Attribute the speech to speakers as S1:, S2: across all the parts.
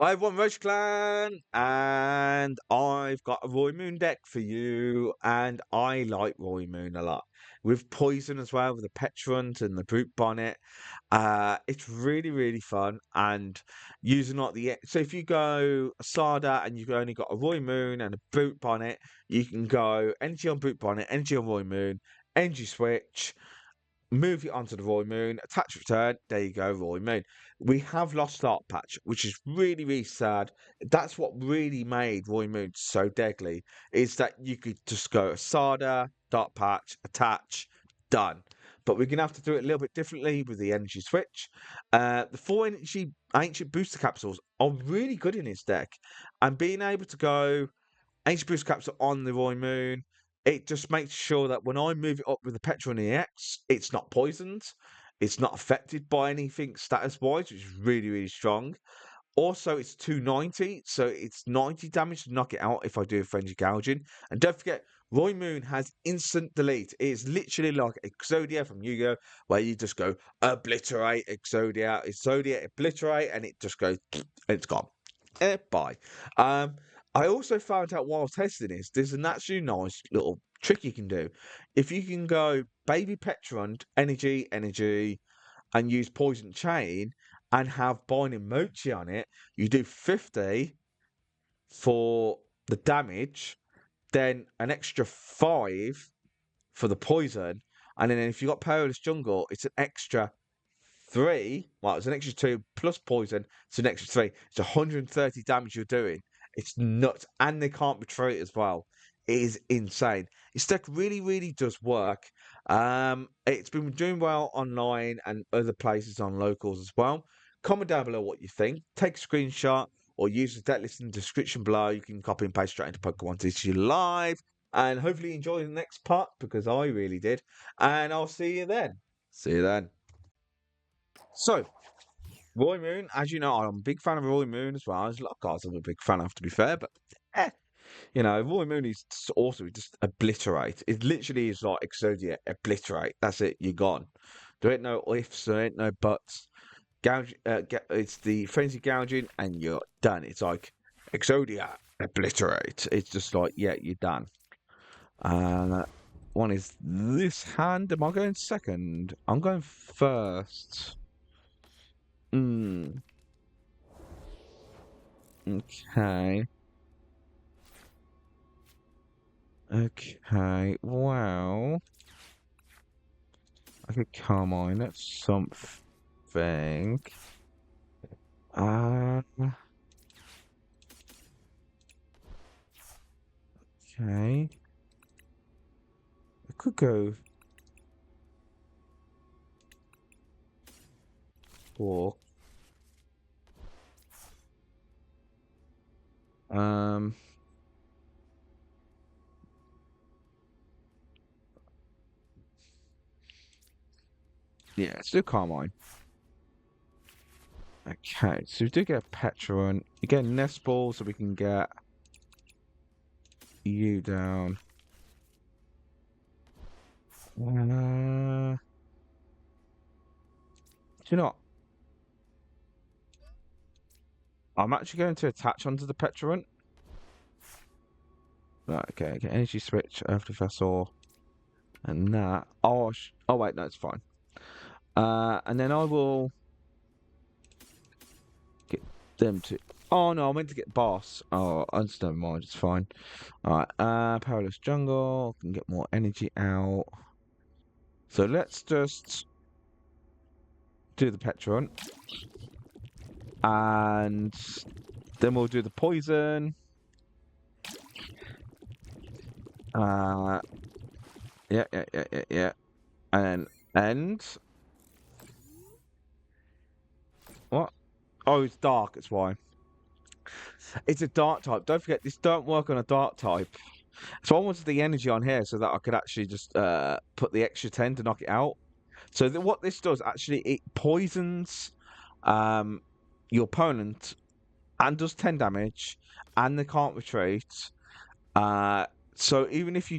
S1: I've won Roshiclan, and I've got a Roy Moon deck for you, and I like Roy Moon a lot. With Poison as well, with the Pecharunt and the Brute Bonnet. It's really, really fun, and using like so if you go Sada and you've only got a Roy Moon and a Brute Bonnet, you can go Energy on Brute Bonnet, Energy on Roy Moon, Energy Switch, move it onto the Roy Moon, attach return, there you go, Roy Moon. We have lost Start Patch, which is really, really sad. That's what really made Roy Moon so deadly, is that you could just go Sada, Dark Patch, attach, done. But we're going to have to do it a little bit differently with the Energy Switch. The 4 Energy Ancient Booster Capsules are really good in this deck. And being able to go Ancient Booster Capsule on the Roy Moon, it just makes sure that when I move it up with the Petrol EX, it's not poisoned. It's not affected by anything status-wise, which is really, really strong. Also, it's 290, so it's 90 damage to knock it out if I do a frenzy gouging. And don't forget, Roy Moon has instant delete. It's literally like Exodia from Yu-Gi-Oh!, where you just go obliterate Exodia, obliterate, and it just goes, and it's gone. Bye. I also found out while testing this, there's an actually nice little trick you can do. If you can go Baby Pecharunt, energy, and use Poison Chain and have Binding Mochi on it, you do 50 for the damage, then an extra 5 for the poison, and then if you've got Perilous Jungle, it's an extra 3. Well, it's an extra 2 plus poison, it's an extra 3. It's 130 damage you're doing. It's nuts, and they can't betray it as well. It is insane. This deck really, really does work. It's been doing well online and other places on locals as well. Comment down below what you think. Take a screenshot or use the deck list in the description below. You can copy and paste straight into Pokemon TCG Live. And hopefully enjoy the next part, because I really did. And I'll see you then. See you then. So, Roy Moon, as you know, I'm a big fan of Roy Moon as well. There's a lot of guys I'm a big fan of, to be fair, but eh, Roy Moon is also just obliterate. It literally is like Exodia, obliterate. That's it, you're gone. There ain't no ifs, there ain't no buts. Gouge, it's the frenzy gouging, and you're done. It's like Exodia, obliterate. It's just like, yeah, you're done. One is this hand. Am I going second? I'm going first. Hmm. Okay. Okay. Well, I could Carmine. That's something. Okay. I could go for. Yeah, let's do Carmine. Okay, so we do get a Pecharunt. You get a Nest Ball, so we can get you down. Do you know what? I'm actually going to attach onto the Pecharunt. Right, okay, get Energy Switch, Earthen Vessel, and that. Oh, oh wait, no, it's fine. And then I will get them to. Oh no, I meant to get Boss. Oh, I just never mind. It's fine. All right. Perilous Jungle can get more energy out. So let's just do the Pecharunt, and then we'll do the poison. Yeah. And end. What? Oh, it's dark. That's why. It's a dark type. Don't forget, this don't work on a dark type. So I wanted the energy on here so that I could actually just put the extra 10 to knock it out. So what this does, actually, it poisons your opponent and does 10 damage, and they can't retreat. So even if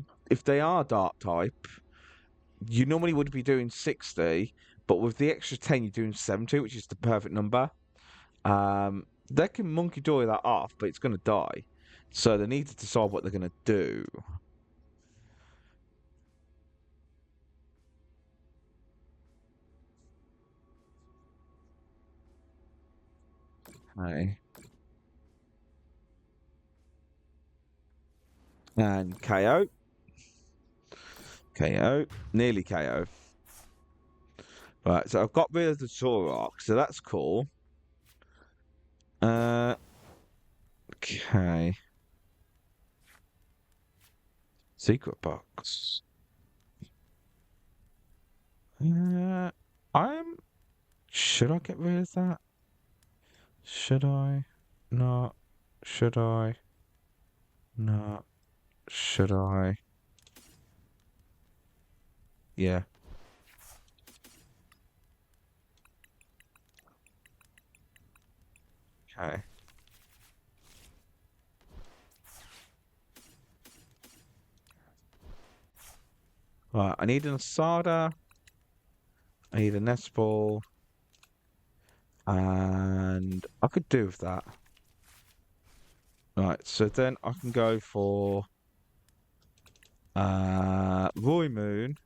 S1: they are dark type, you normally would be doing 60, but with the extra 10, you're doing 70, which is the perfect number. They can monkey dory that off, but it's going to die. So they need to decide what they're going to do. Okay. And KO. KO. Nearly KO. Right, so I've got rid of the Turok, so that's cool. Okay. Secret Box. I'm... Should I get rid of that? Should I? No. Should I? No. Should I? Yeah. Okay. Right, I need an Sada. I need a Nest Ball. And I could do with that. Right, so then I can go for Roy Moon.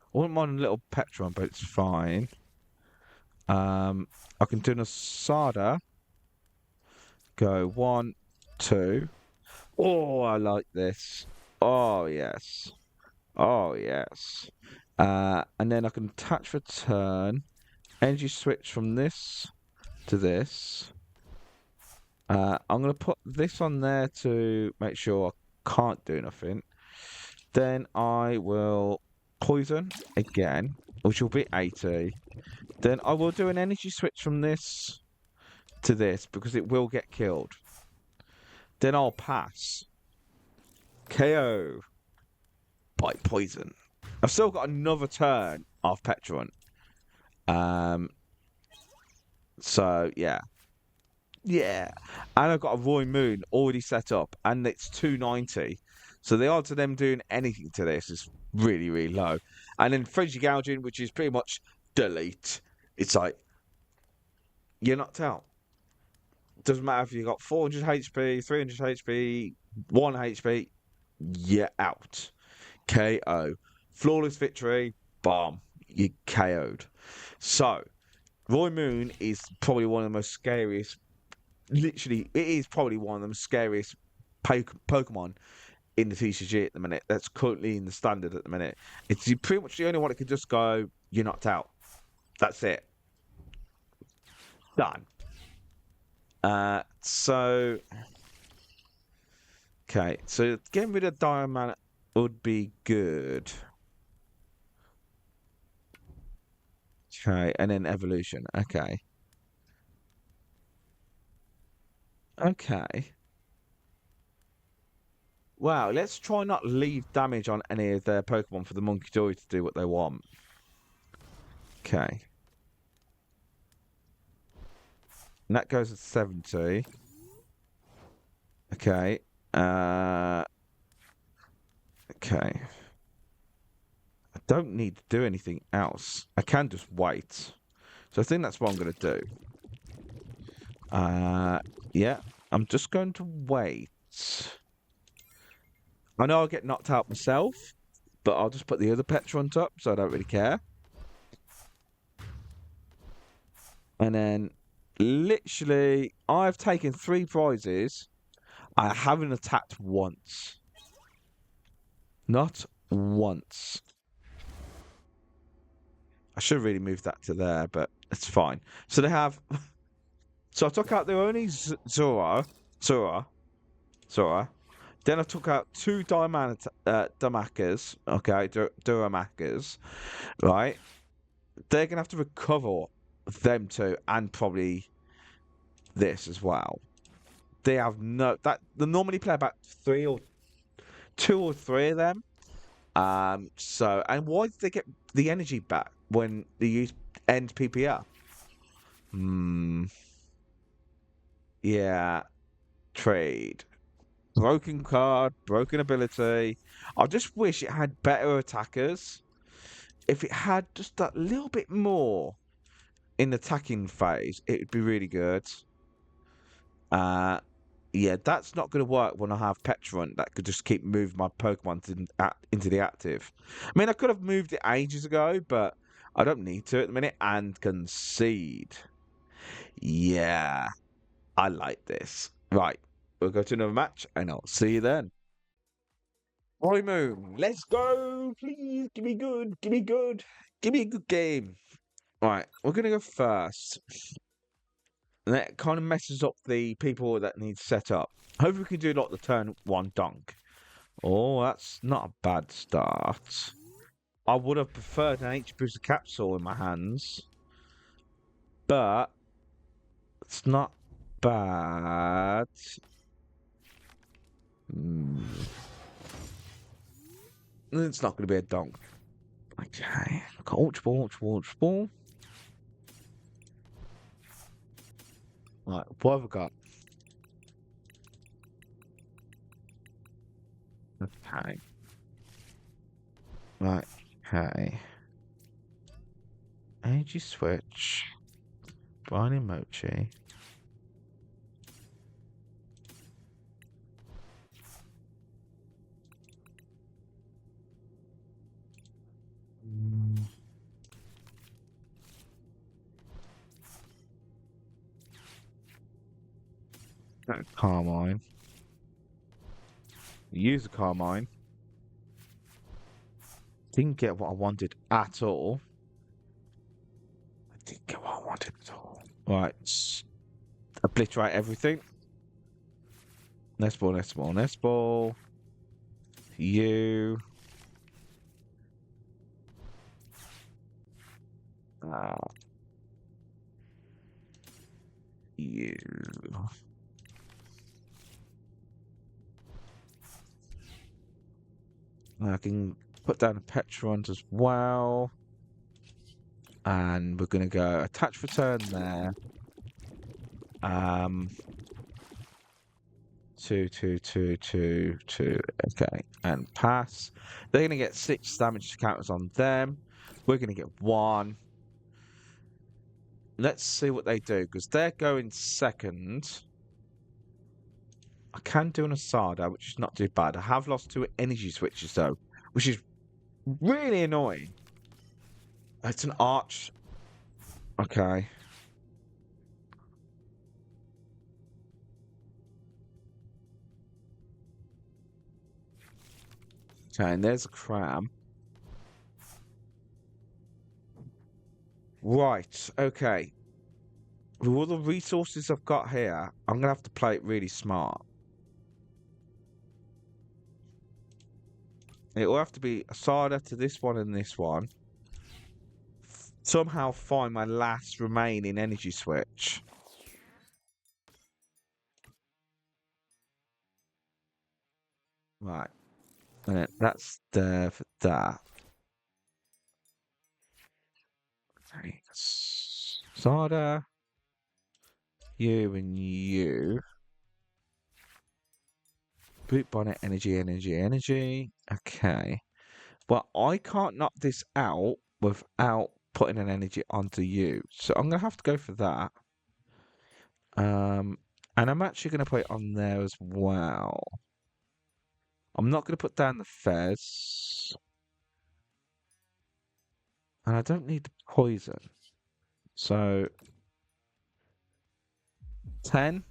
S1: I wouldn't mind a little Pecharunt, but it's fine. I can do an Sada. Go 1, 2. Oh, I like this. Oh yes. Oh yes. And then I can attach return. Energy switch from this to this. I'm going to put this on there to make sure I can't do nothing. Then I will poison again, which will be 80. Then I will do an energy switch from this to this because it will get killed. Then I'll pass. KO by poison. I've still got another turn of Pecharunt. So yeah. Yeah. And I've got a Roy Moon already set up and it's 290. So the odds of them doing anything to this is really, really low. And then Frenzy Gouging, which is pretty much delete. It's like you're knocked out. Doesn't matter if you got 400 HP, 300 HP, 1 HP, you're out. KO. Flawless victory. Bomb. You KO'd. So, Roy Moon is probably one of the most scariest. Literally, it is probably one of the most scariest Pokemon in the TCG at the minute. That's currently in the standard at the minute. It's pretty much the only one that can just go, you're knocked out. That's it. Done. So okay, so getting rid of Diamond would be good. Okay, and then evolution. Okay. Okay. Wow, let's try not leave damage on any of their Pokemon for the Monkey Dory to do what they want. Okay. And that goes at 70. Okay. Okay. I don't need to do anything else. I can just wait. So I think that's what I'm going to do. Yeah. I'm just going to wait. I know I'll get knocked out myself, but I'll just put the other Pecharunt up, so I don't really care. And then, literally, I've taken 3 prizes. I haven't attacked once. Not once. I should have really moved that to there, but it's fine. So they have... So I took out their only Zora. Then I took out 2 Damakas. Okay, Duramakas. Right? They're going to have to recover them 2 and probably this as well. They have no... They normally play about 2 or 3 of them. So, and why did they get the energy back when they use end PPR? Yeah. Trade. Broken card, broken ability. I just wish it had better attackers. If it had just that little bit more, in the attacking phase, it would be really good. Yeah, that's not going to work when I have Pecharunt that could just keep moving my Pokemon into the active. I mean, I could have moved it ages ago, but I don't need to at the minute. And concede. Yeah, I like this. Right, we'll go to another match, and I'll see you then. Roy Moon, let's go. Please, give me good. Give me good. Give me a good game. Right, we're going to go first. And that kind of messes up the people that need set up. Hopefully we can do like the turn one dunk. Oh, that's not a bad start. I would have preferred an HP booster capsule in my hands. But it's not bad. It's not going to be a dunk. Okay. Got Ultra Ball, Ultra Ball, Ultra Ball. Right, what have I got? Okay. Right, okay. Energy Switch. Binding Mochi. Carmine. Use the Carmine. Didn't get what I wanted at all. I didn't get what I wanted at all. Right. Obliterate everything. Nest Ball, Nest Ball, Nest Ball. You. You. I can put down a Pecharunt as well. And we're going to go attach return there. Two. Okay, and pass. They're going to get 6 damage to counters on them. We're going to get 1. Let's see what they do, because they're going second. I can do an Asada, which is not too bad. I have lost 2 energy switches, though, which is really annoying. It's an arch. Okay. Okay, and there's a cram. Right, okay. With all the resources I've got here, I'm going to have to play it really smart. It will have to be a Sada to this one and this one. Somehow find my last remaining energy switch. Right. And that's there for that. Okay. Sada. You and you. Brute Bonnet Energy. Okay. Well, I can't knock this out without putting an energy onto you. So I'm going to have to go for that. And I'm actually going to put it on there as well. I'm not going to put down the Fez. And I don't need the poison. So 10.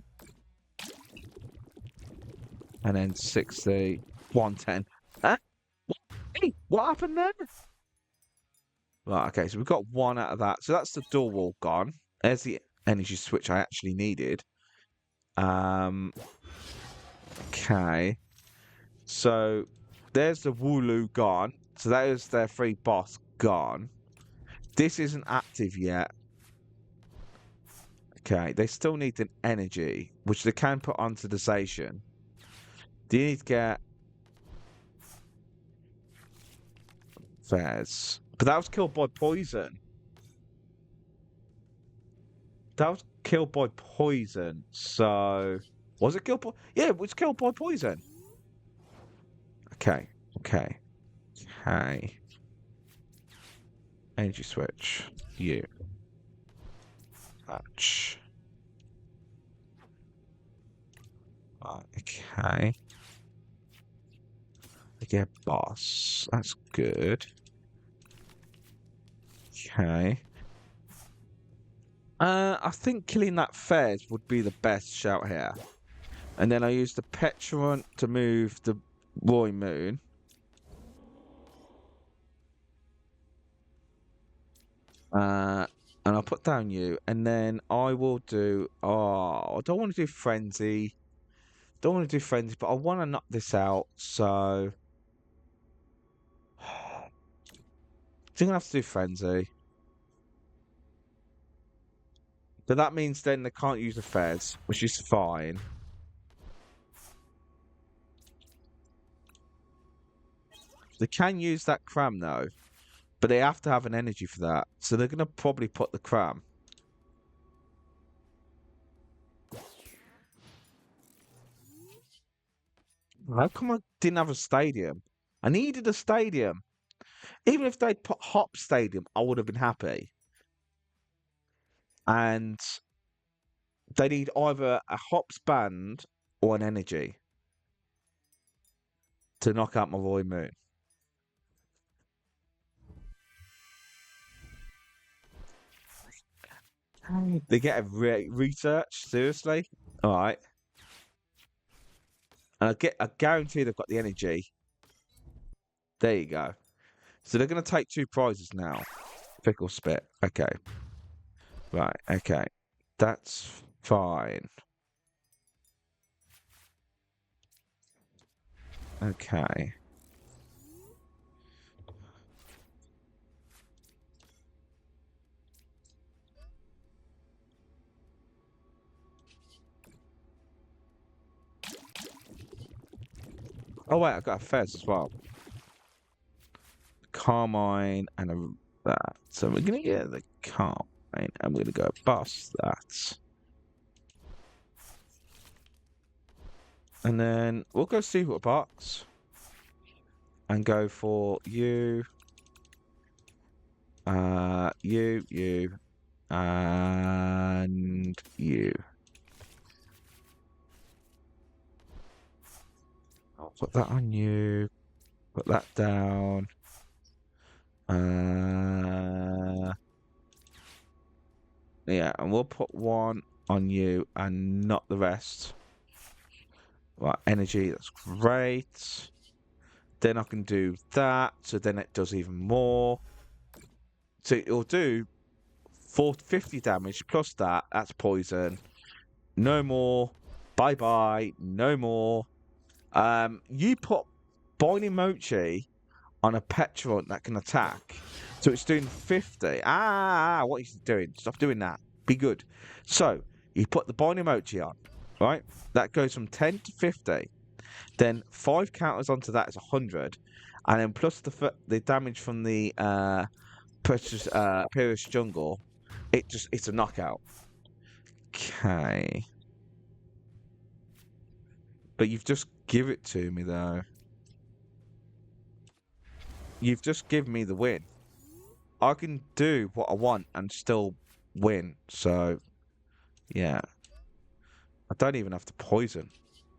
S1: And then 60. 110. Huh? Hey, what happened there? Right, okay, so we've got 1 out of that. So that's the door wall gone. There's the energy switch I actually needed. Okay. So there's the Wooloo gone. So that is their free boss gone. This isn't active yet. Okay, they still need an energy, which they can put onto the station. Do you need to get Fez? But that was killed by poison. That was killed by poison. So was it killed by? Yeah, it was killed by poison. Okay. Energy switch. You. Match. Right, okay. I get boss. That's good. Okay. I think killing that Fez would be the best shout here. And then I use the Pecharunt to move the Roy Moon. And I'll put down you. And then I will do... Oh, I don't want to do Frenzy. Don't want to do Frenzy, but I want to knock this out. So... I'm going to have to do Frenzy. So that means then they can't use the Fez, which is fine. They can use that Cram though, but they have to have an energy for that. So they're going to probably put the Cram. How come I didn't have a stadium? I needed a stadium. Even if they'd put Hop Stadium, I would have been happy. And they need either a Hops Band or an energy to knock out my Roy Moon. They get a research, seriously? Alright. And I guarantee they've got the energy. There you go. So they're going to take 2 prizes now. Pickle Spit. Okay. Right, okay. That's fine. Okay. Oh wait, I got a Fez as well. Carmine and that. So we're gonna get the Carmine and we're gonna go bust that. And then we'll go Secret Box and go for you, you, and you. I'll put that on you. Put that down. Yeah, and we'll put 1 on you and not the rest. Right, energy, that's great. Then I can do that, so then it does even more. So it'll do 450 damage plus that. That's poison. No more. Bye bye. No more. You put Binding Mochi on a Pecharunt that can attack. So it's doing 50. What are you doing? Stop doing that. Be good. So you put the Binding Mochi on, right? That goes from 10 to 50. Then 5 counters onto that is 100. And then plus the damage from the Perilous Jungle, it's a knockout. Okay. But you've just give it to me though. You've just given me the win. I can do what I want and still win. So, yeah. I don't even have to poison.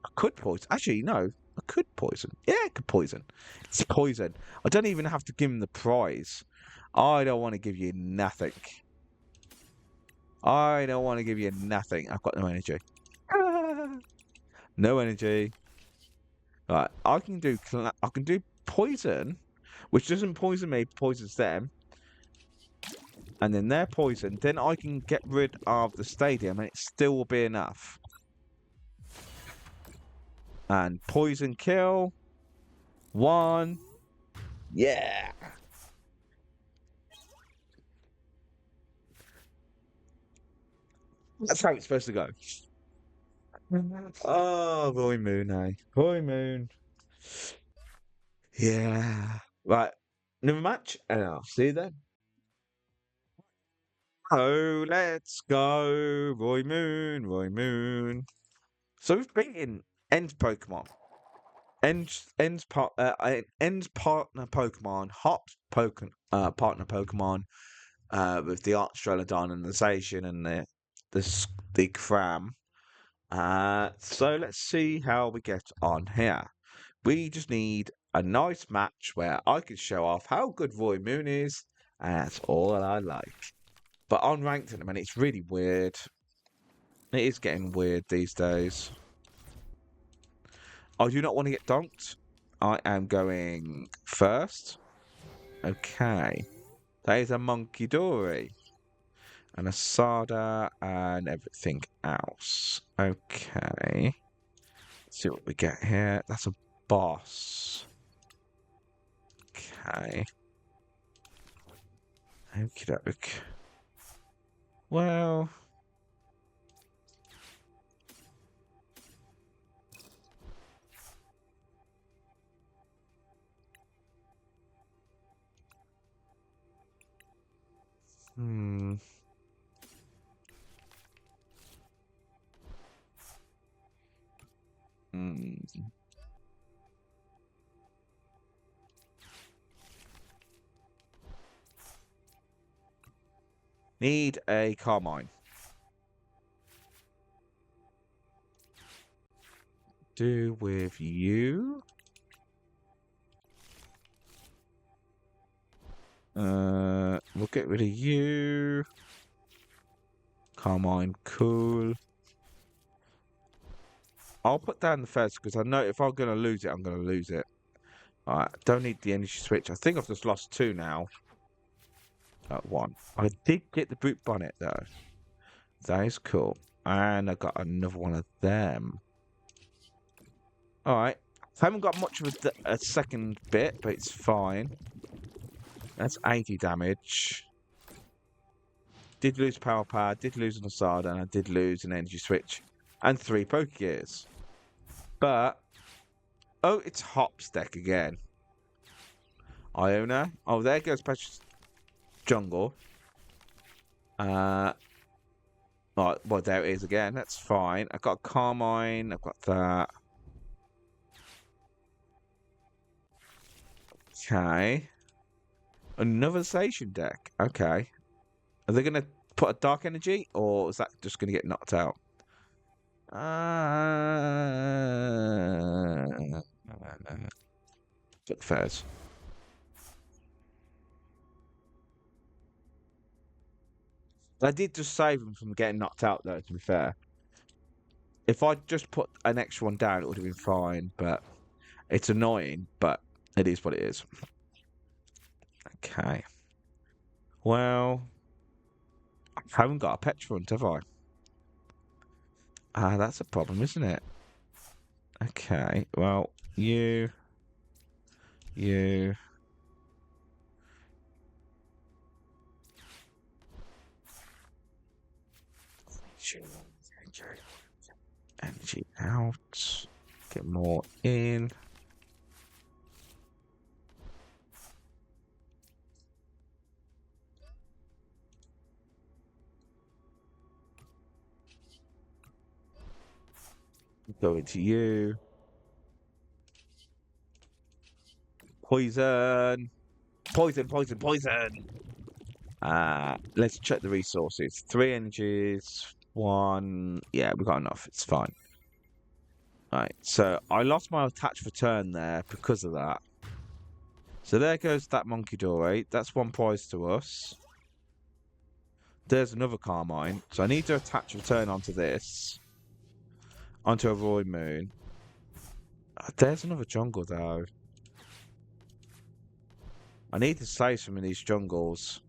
S1: I could poison. Actually, no. I could poison. Yeah, I could poison. It's poison. I don't even have to give him the prize. I don't want to give you nothing. I don't want to give you nothing. I've got no energy. No energy. Right, I can do poison, which doesn't poison me, poisons them. And then they're poisoned. Then I can get rid of the stadium and it still will be enough. And poison kill. 1. Yeah. That's how it's supposed to go. Oh, Roy Moon, eh? Roy Moon. Yeah. Right. Another match, and I'll see you then. Oh, let's go. Roy Moon, Roy Moon. So we've beaten End Pokemon. End's partner Pokemon, Hop's partner Pokemon, with the Archstrelodon and the Zacian and the the cram. So let's see how we get on here. We just need a nice match where I can show off how good Roy Moon is, and that's all I like. But on ranked at the minute, it's really weird. It is getting weird these days. I do not want to get donked. I am going first. Okay. That is a Monkey Dory. And a Sada and everything else. Okay. Let's see what we get here. That's a boss. Okay. Okie doke. Well. Hmm. Need a Carmine. Do with you. We'll get rid of you. Carmine, cool. I'll put down the first because I know if I'm going to lose it, I'm going to lose it. Alright, don't need the energy switch. I think I've just lost 2 now. 1. I did get the Brute Bonnet though. That is cool. And I got another one of them. Alright. I haven't got much of a second bit, but it's fine. That's 80 damage. Did lose Pal Pad, did lose an Sada, and I did lose an energy switch. And 3 Pokégears. But... oh, it's Hop's deck again. Iona. Oh, there goes Pecharunt Jungle. Right, well, there it is again. That's fine. I've got Carmine. I've got that. Okay. Another Station deck. Okay. Are they going to put a Dark Energy? Or is that just going to get knocked out? Look, Fez. I did just save him from getting knocked out, though, to be fair. If I just put an extra one down, it would have been fine, but it's annoying, but it is what it is. Okay. Well, I haven't got a Pecharunt, have I? That's a problem, isn't it? Okay, well, you... Energy out. Get more in. Go into you. Poison. Poison, poison, poison. Let's check the resources. 3 energies. 1. Yeah, we got enough. It's fine. Right, so I lost my attach for turn there because of that. So there goes that Monkey Dory. That's 1 prize to us. There's another Carmine. So I need to attach return onto this. Onto a Roy Moon. There's another jungle though. I need to save some of these jungles.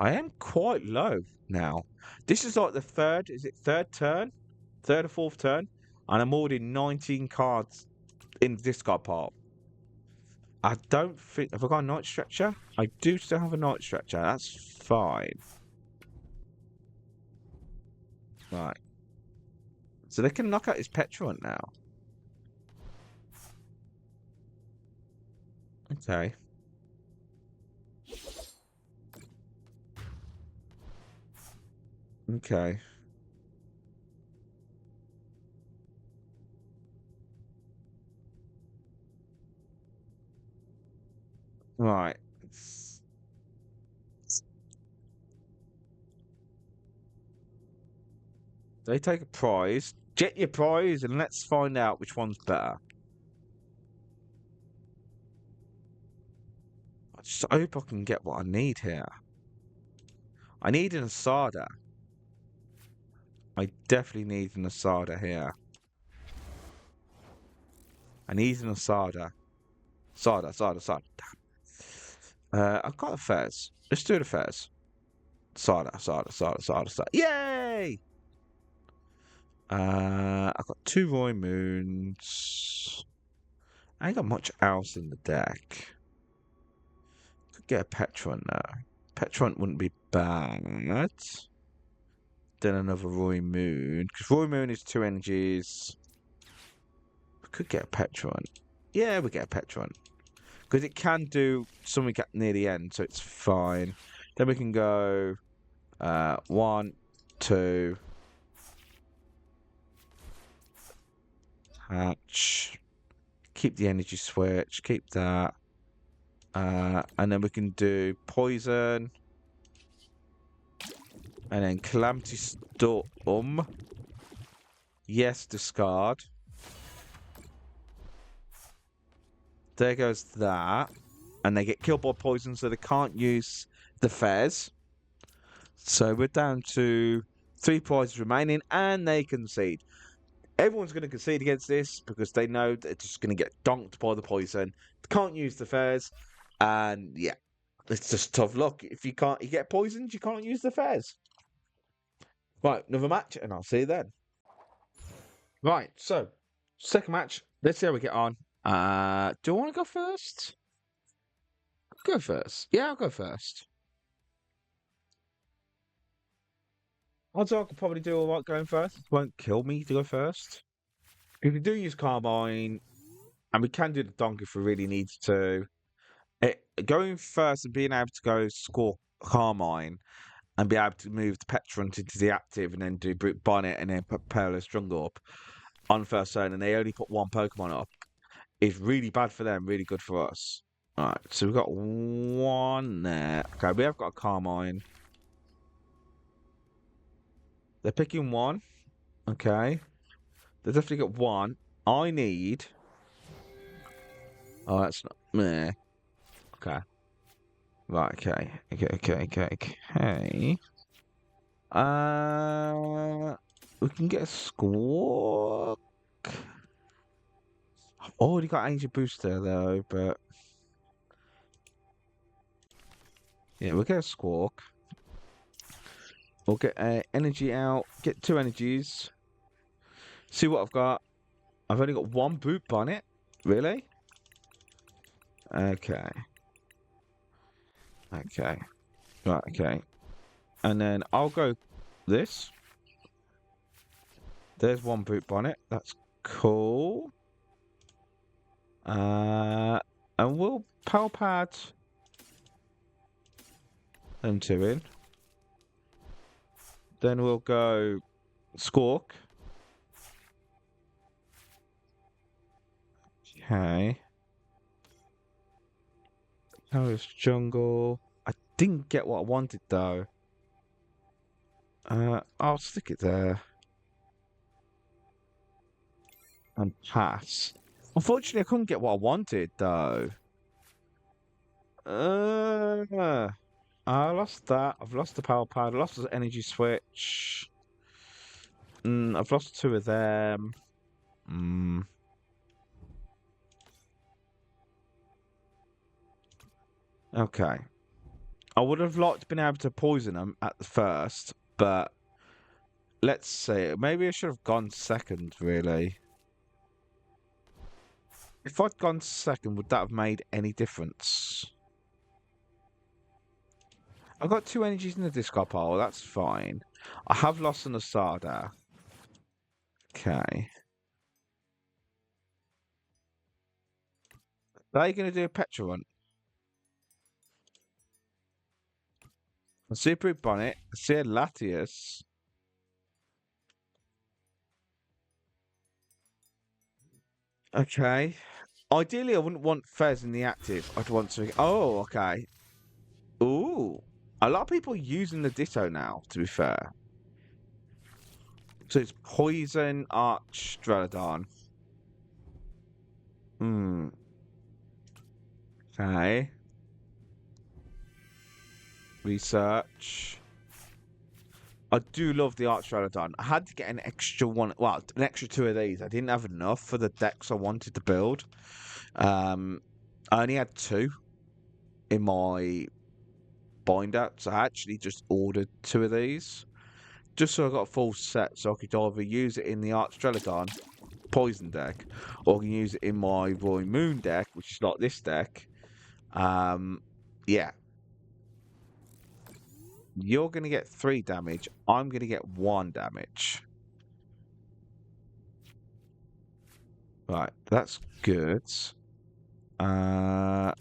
S1: I am quite low now. This is like the third, is it third turn? Third or fourth turn? And I'm already 19 cards in the discard pile. I don't think, have I got a Night Stretcher? I do still have a Night Stretcher, that's fine. Right. So they can knock out his Pecharunt now. Okay. Okay. Right. They take a prize. Get your prize and let's find out which one's better. I just hope I can get what I need here. I need an Sada. I definitely need an Sada here. I need an Sada. Sada. I've got a Fez. Let's do the Fez. Sada. Yay! I've got 2 Roy Moons. I ain't got much else in the deck. Could get a Pecharunt now. Pecharunt wouldn't be bad. Then another Roy Moon. Because Roy Moon is 2 energies. We could get a Pecharunt. Yeah, we get a Pecharunt. Because it can do something near the end, so it's fine. Then we can go 1, 2. Hatch. Keep the energy switch. Keep that. And then we can do poison. And then Calamity Storm. Yes, discard. There goes that. And they get killed by poison, so they can't use the Fez. So we're down to 3 prizes remaining, and they concede. Everyone's going to concede against this because they know they're just going to get donked by the poison. They can't use the Fez. And yeah, it's just tough luck. If you get poisoned, you can't use the Fez. Right, another match, and I'll see you then. Right, so second match. Let's see how we get on. Do I want to go first? I'll go first. Yeah, I'll go first. Odds are I could probably do all right going first. It won't kill me to go first. If we do use Carmine, and we can do the Donkey if we really need to, going first and being able to go score Carmine and be able to move the Pecharunt into the active and then do Brute Bonnet and then put Perilous Jungle up on first turn, and they only put 1 Pokemon up, is really bad for them, really good for us. Alright, so we've got 1 there. Okay, we have got a Carmine. They're picking 1. Okay. They definitely got 1. I need... Oh, that's not... Meh. Okay. Right, okay. Okay. We can get a Squawk. I've already got Angel Booster though, but... Yeah, we'll get a Squawk. We'll get energy out. Get 2 energies. See what I've got. I've only got 1 Brute Bonnet. Really? Okay. Right, okay. And then I'll go this. There's 1 Brute Bonnet. That's cool. And we'll Pal Pad them 2 in. Then we'll go Squawk. Okay. Perilous Jungle. I didn't get what I wanted though. I'll stick it there. And pass. Unfortunately, I couldn't get what I wanted though. I lost that. I've lost the Pal Pad. I lost the Energy Switch. I've lost 2 of them. Okay. I would have liked to been able to poison them at the first, but let's see. Maybe I should have gone second, really. If I'd gone second, would that have made any difference? I've got 2 energies in the discard pile. That's fine. I have lost an Sada. Okay. Are you going to do a Pecharunt? I see a Brute Bonnet. I see a Latias. Okay. Ideally, I wouldn't want Fez in the active. I'd want to... Oh, okay. Ooh. A lot of people are using the Ditto now, to be fair. So it's Poison Arch Streladon. Okay. Research. I do love the Arch Streladon. I had to get an extra one. Well, an extra 2 of these. I didn't have enough for the decks I wanted to build. I only had 2 in my binder, so I actually just ordered 2 of these. Just so I got a full set, so I could either use it in the Arch Streladon Poison deck, or I can use it in my Roy Moon deck, which is like this deck. Yeah. You're going to get 3 damage. I'm going to get 1 damage. Right, that's good. That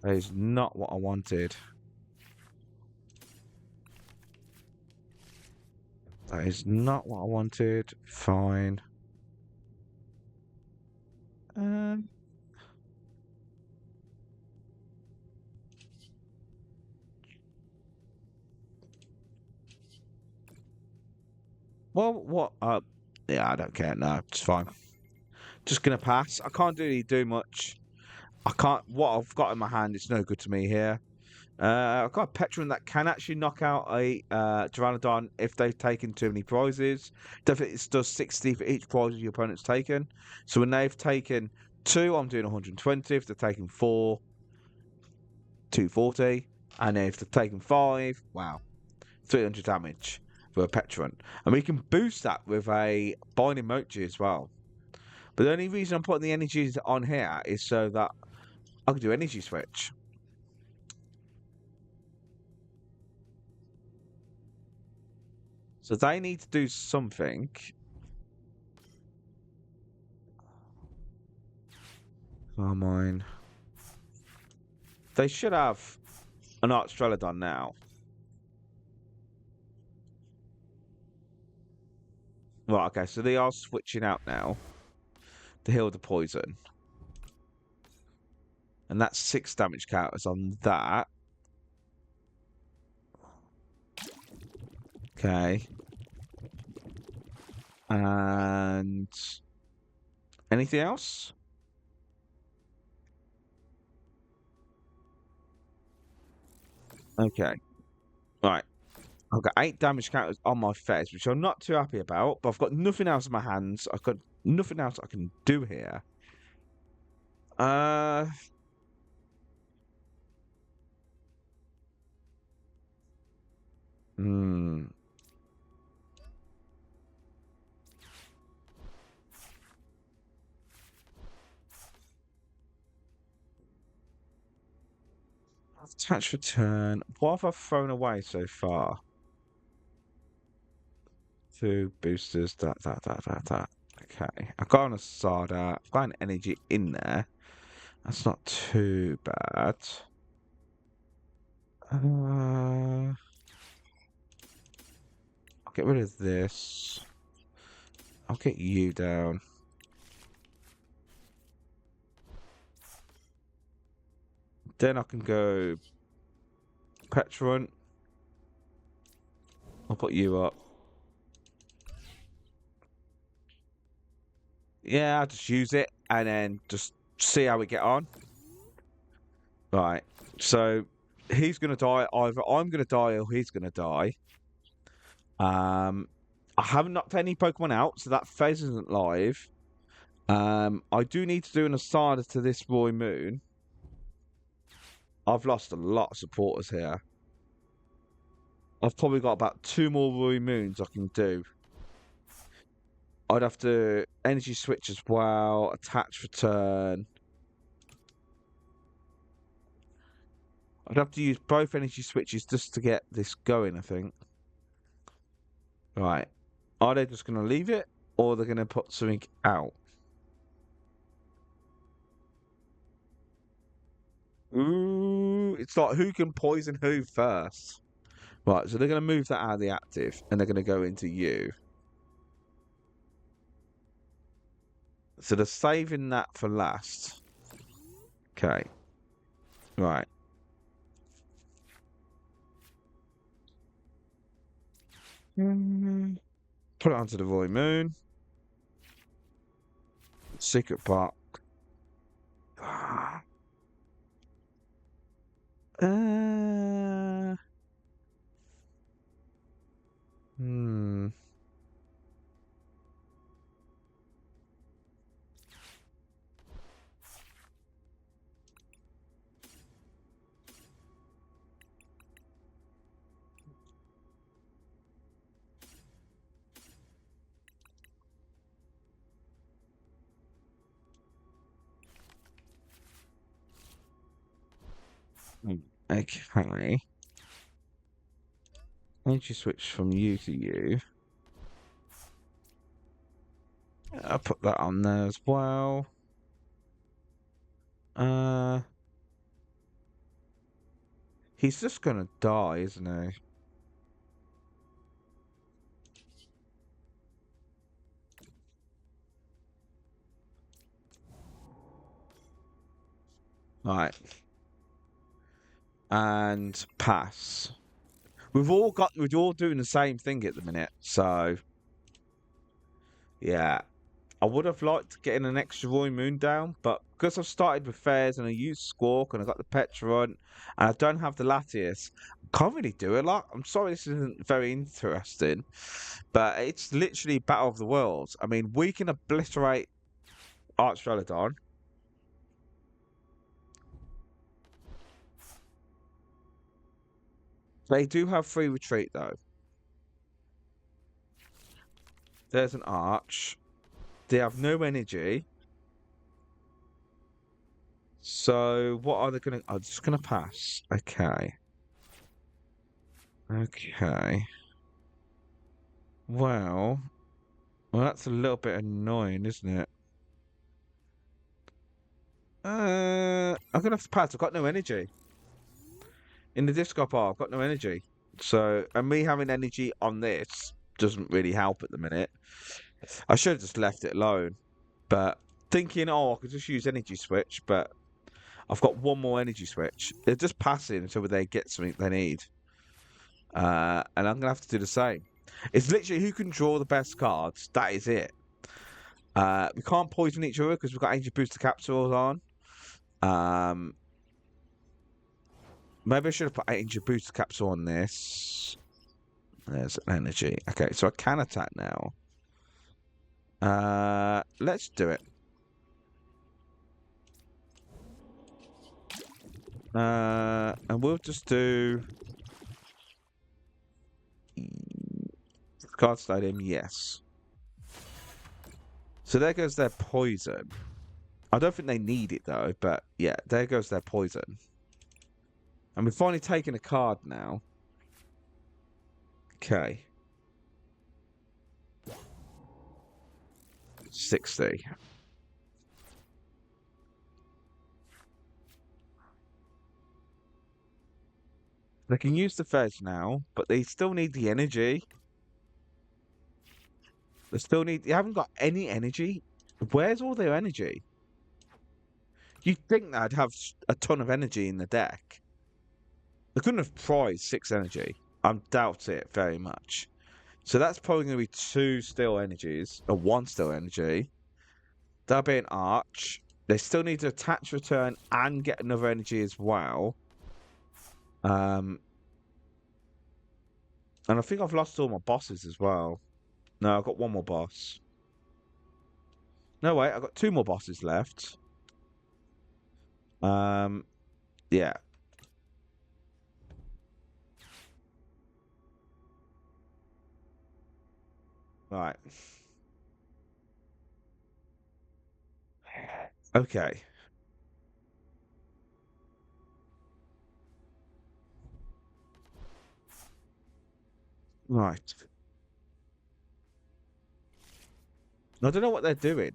S1: is not what I wanted. That is not what I wanted. Fine. Well, what? Yeah, I don't care. No, it's fine. Just gonna pass. I can't really do much. I can't. What I've got in my hand, it's no good to me here. I've got a Pecharunt that can actually knock out a Pteranodon if they've taken too many prizes. Definitely, it does 60 for each prize your opponent's taken. So when they've taken 2, I'm doing 120. If they're taking 4, 240. And if they've taken 5, wow, 300 damage for a Pecharunt. And we can boost that with a Binding Mochi as well. But the only reason I'm putting the energies on here is so that I can do Energy Switch. So they need to do something. Carmine. They should have an Arch Streladon now. Right, okay, so they are switching out now to heal the poison. And that's 6 damage counters on that. Okay. And anything else? Okay. Right. I've got 8 damage counters on my Fez, which I'm not too happy about, but I've got nothing else in my hands. I've got nothing else I can do here. Hmm. Attach return. What have I thrown away so far? 2 boosters. That. Okay. I've got on a Sada. I've got an energy in there. That's not too bad. I'll get rid of this. I'll get you down. Then I can go Pecharunt. I'll put you up. Yeah, I'll just use it and then just see how we get on. Right. So he's gonna die. Either I'm gonna die or he's gonna die. I haven't knocked any Pokemon out, so that Fez isn't live. I do need to do an Asada to this Roy Moon. I've lost a lot of supporters here. I've probably got about 2 more Roy Moons I can do. I'd have to Energy Switch as well, attach return. I'd have to use both Energy Switches just to get this going, I think. Right. Are they just going to leave it, or they're going to put something out? Ooh, it's like who can poison who first. Right, so they're going to move that out of the active, and they're going to go into you. So they're saving that for last. Okay. Right. Put it onto the Roy Moon. Secret Box. Hmm. Okay. Energy switch from you to you. I'll put that on there as well. He's just gonna die, isn't he? Right. And pass. We're all doing the same thing at the minute, so yeah. I would have liked getting an extra Roy Moon down, but because I've started with Fairs and I used Squawk and I got the Pecharunt and I don't have the Latias, I can't really do a lot. I'm sorry this isn't very interesting, but it's literally Battle of the Worlds. I mean, we can obliterate Archdrelodon. They do have free retreat though. There's an Arch. They have no energy. So what are they gonna? I'm just gonna pass. Okay. Okay. Well, that's a little bit annoying, isn't it? I'm gonna have to pass. I've got no energy in the disco bar. I've got no energy. So, and me having energy on this doesn't really help at the minute. I should have just left it alone. But thinking, oh, I could just use energy switch, but I've got one more energy switch. They're just passing until they get something they need. And I'm gonna have to do the same. It's literally who can draw the best cards. That is it. We can't poison each other because we've got Ancient Booster Capsules on. Maybe I should have put Ancient Booster Capsule on this. There's an energy. Okay, so I can attack now. Let's do it. And we'll just do Card Stadium, yes. So there goes their poison. I don't think they need it though, but yeah, there goes their poison. And we've finally taken a card now. Okay. 60. They can use the Fez now, but they still need the energy. They haven't got any energy. Where's all their energy? You'd think they'd have a ton of energy in the deck. They couldn't have prized 6 energy. I doubt it very much. So that's probably going to be 2 still energies, or 1 still energy. That'll be an Arch. They still need to attach return and get another energy as well. And I think I've lost all my bosses as well. No, I've got 1 more boss. No, wait, I've got 2 more bosses left. Yeah. Right. Okay. Right. I don't know what they're doing.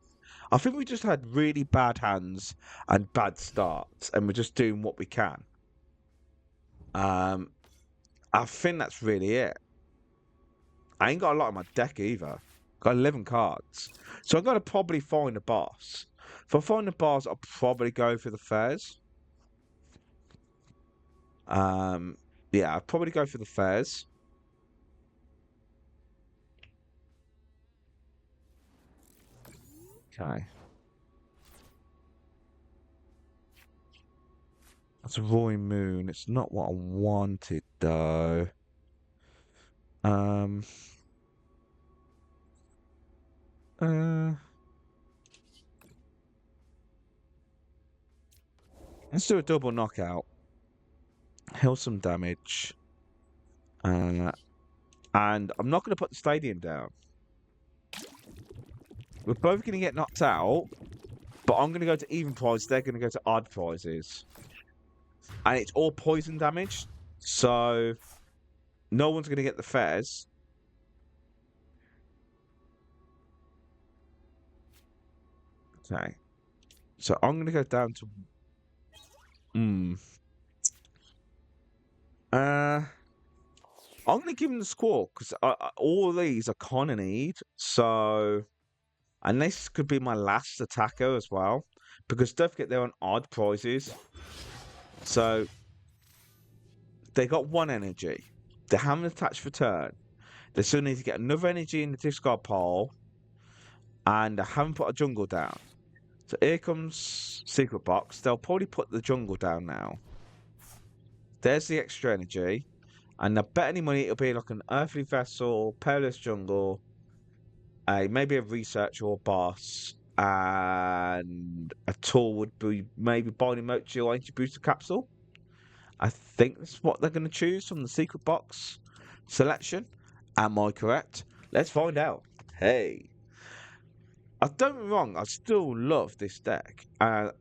S1: I think we just had really bad hands and bad starts, and we're just doing what we can. I think that's really it. I ain't got a lot on my deck either. Got 11 cards. So I've got to probably find a boss. If I find the boss, I'll probably go for the Fez. Yeah, I'll probably go for the Fez. Okay. That's a Roy Moon. It's not what I wanted, though. Um... Let's do a double knockout. Heal some damage. And I'm not going to put the stadium down. We're both going to get knocked out, but I'm going to go to even prize. They're going to go to odd prizes. And it's all poison damage, so no one's going to get the Fez. Okay. So I'm going to go down to... I'm going to give him the Squawk, because all of these I kind of need. So... And this could be my last attacker as well, because don't forget they're on odd prizes. So... They got one energy. They haven't attached for turn. They still need to get another energy in the discard pile. And I haven't put a jungle down. So here comes Secret Box. They'll probably put the jungle down now. There's the extra energy. And I bet any money it'll be like an Earthen Vessel, Perilous Jungle, maybe a Researcher or Boss. And a tool would be maybe Binding Mochi or Booster Capsule. I think that's what they're going to choose from the Secret Box selection. Am I correct? Let's find out. Hey. Don't get me wrong, I still love this deck.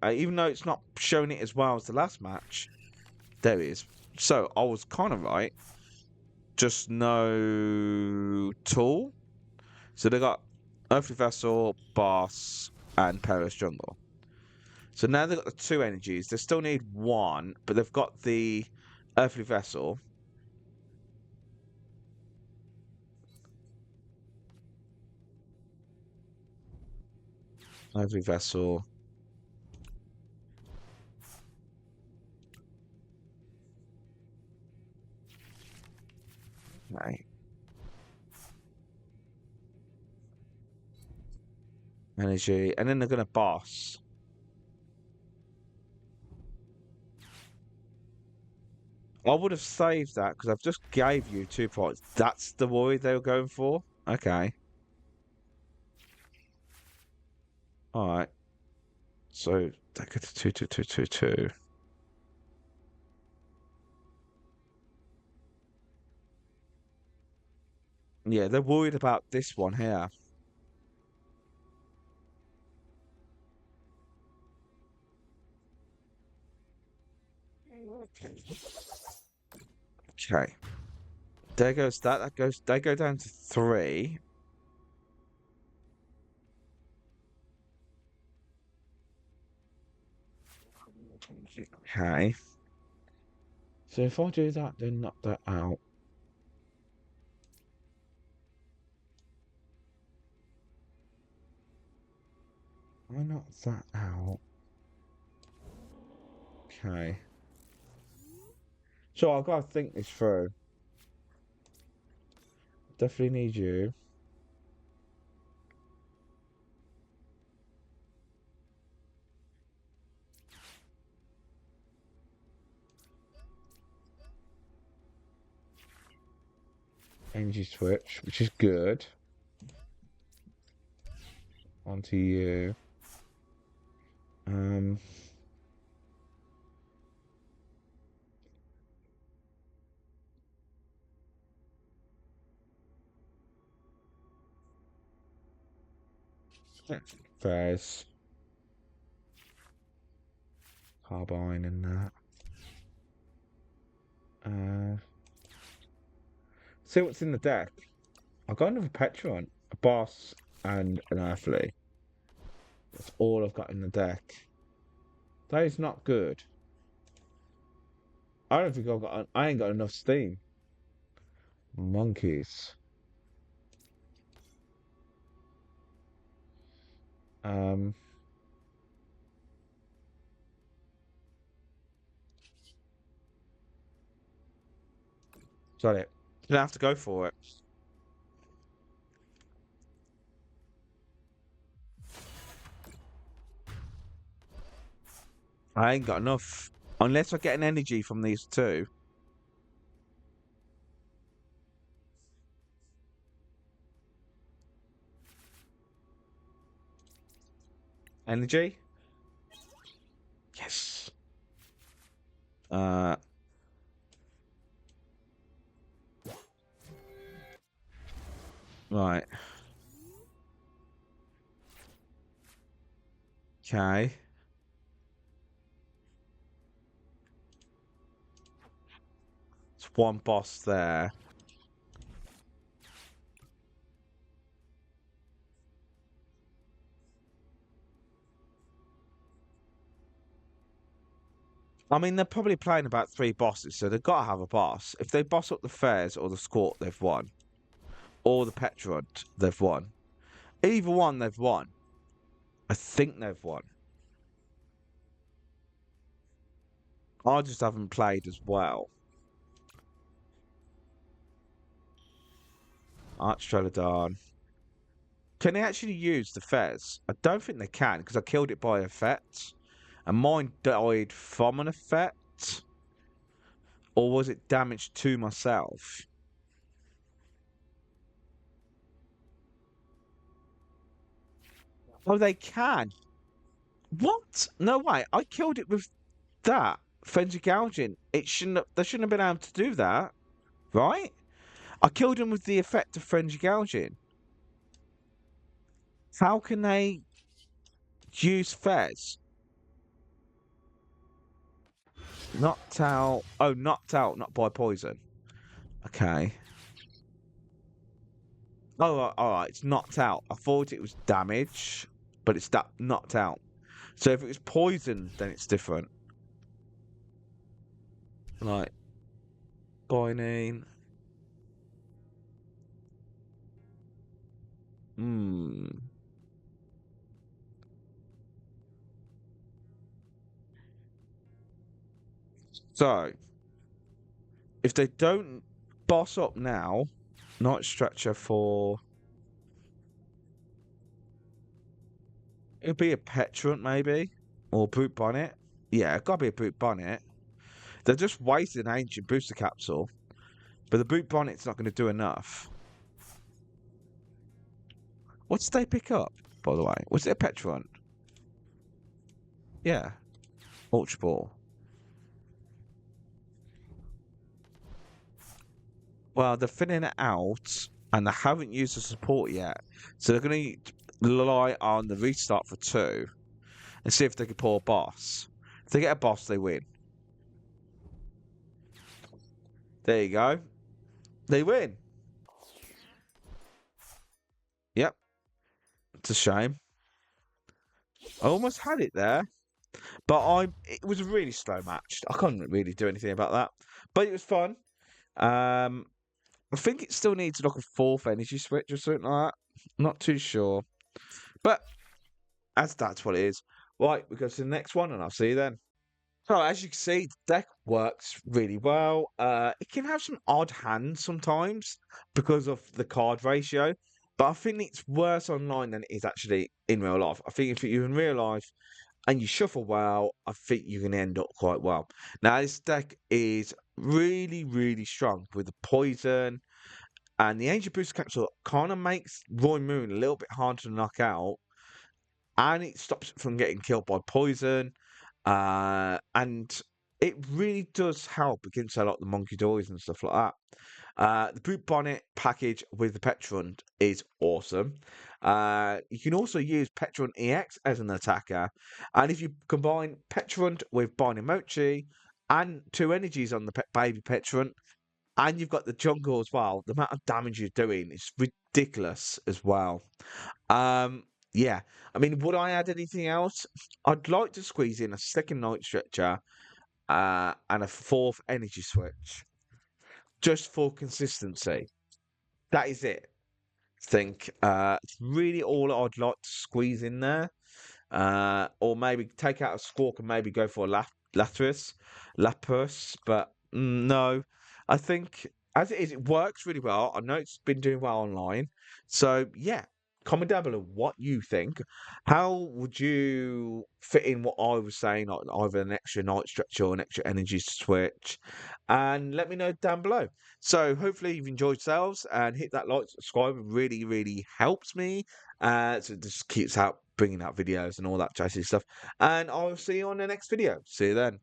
S1: Even though it's not showing it as well as the last match, there it is. So, I was kind of right. Just no tool. So, they got Earthen Vessel, Boss, and Perilous Jungle. So now they've got the two energies. They still need one, but they've got the Earthly Vessel. Earthly Vessel. Right. Energy. And then they're going to boss. I would have saved that because I've just gave you 2 points. That's the worry they were going for? Okay. Alright. So, they go to 2, 2, 2, 2, 2. Yeah, they're worried about this one here. Okay. There goes that. They go down to 3. Okay. So if I do that, then knock that out. I knock that out. Okay. So I've got to think this through. Definitely need you. Energy Switch, which is good. Onto you. There's Carbine in that. See what's in the deck. I've got another Pecharunt, a boss, and an Earthly. That's all I've got in the deck. That is not good. I don't think I ain't got enough steam. Monkeys. Um, got it. Gonna have to go for it. I ain't got enough. Unless I get an energy from these two. Energy? Yes. Uh, right. Okay. It's one boss there. I mean, they're probably playing about 3 bosses, so they've got to have a boss. If they boss up the Fez or the Squawk, they've won. Or the Pecharunt, they've won. Either one, they've won. I think they've won. I just haven't played as well. Archtrelodon. Can they actually use the Fez? I don't think they can, because I killed it by effect. And mine died from an effect? Or was it damage to myself? Oh, they can. What? No way. I killed it with that. Frenzy gouging. They shouldn't have been able to do that. Right? I killed him with the effect of frenzy gouging. How can they use Fez? Knocked out. Oh, knocked out, not by poison. Okay. Oh, all right. It's knocked out. I thought it was damage, but it's that knocked out. So if it was poison, then it's different. Like quinine. Hmm. So if they don't boss up now, Night Stretcher for it'll be a Pecharunt maybe or Brute Bonnet. Yeah, it gotta be a Brute Bonnet. They're just wasting an ancient booster capsule, but the Brute Bonnet's not going to do enough. What did they pick up, by the way? Was it a Pecharunt? Yeah, Ultra Ball. Well, they're filling it out, and they haven't used the support yet, so they're going to rely on the restart for 2 and see if they can pull a boss. If they get a boss, they win. There you go. They win. Yep. It's a shame. I almost had it there, but it was a really slow match. I couldn't really do anything about that, but it was fun. I think it still needs like a 4th energy switch or something like that. Not too sure, but that's what it is. Right, we go to the next one, and I'll see you then. So as you can see, the deck works really well. It can have some odd hands sometimes because of the card ratio, but I think it's worse online than it is actually in real life. I think if you're in real life and you shuffle well, I think you can end up quite well. Now this deck is really, really strong with the poison and the Ancient Booster Capsule kind of makes Roy Moon a little bit harder to knock out, and it stops it from getting killed by poison. And it really does help against a lot of the Monkey Doors and stuff like that. The Brute Bonnet package with the Pecharunt is awesome. You can also use Pecharunt EX as an attacker, and if you combine Pecharunt with Binding Mochi and 2 energies on the baby Pecharunt, and you've got the jungle as well, the amount of damage you're doing is ridiculous as well. Um, yeah, I mean, would I add anything else? I'd like to squeeze in a second Night Stretcher and a 4th energy switch just for consistency. That is it. think it's really all I'd like to squeeze in there. Or maybe take out a Squawk and maybe go for a Lapras. But no, I think as it is, it works really well. I know it's been doing well online. So yeah, comment down below what you think. How would you fit in what I was saying, like either an extra Night Stretcher or an extra Energy Switch? And let me know down below. So hopefully you've enjoyed yourselves and hit that like, subscribe. It really, really helps me. So it just keeps out bringing out videos and all that jazzy stuff. And I'll see you on the next video. See you then.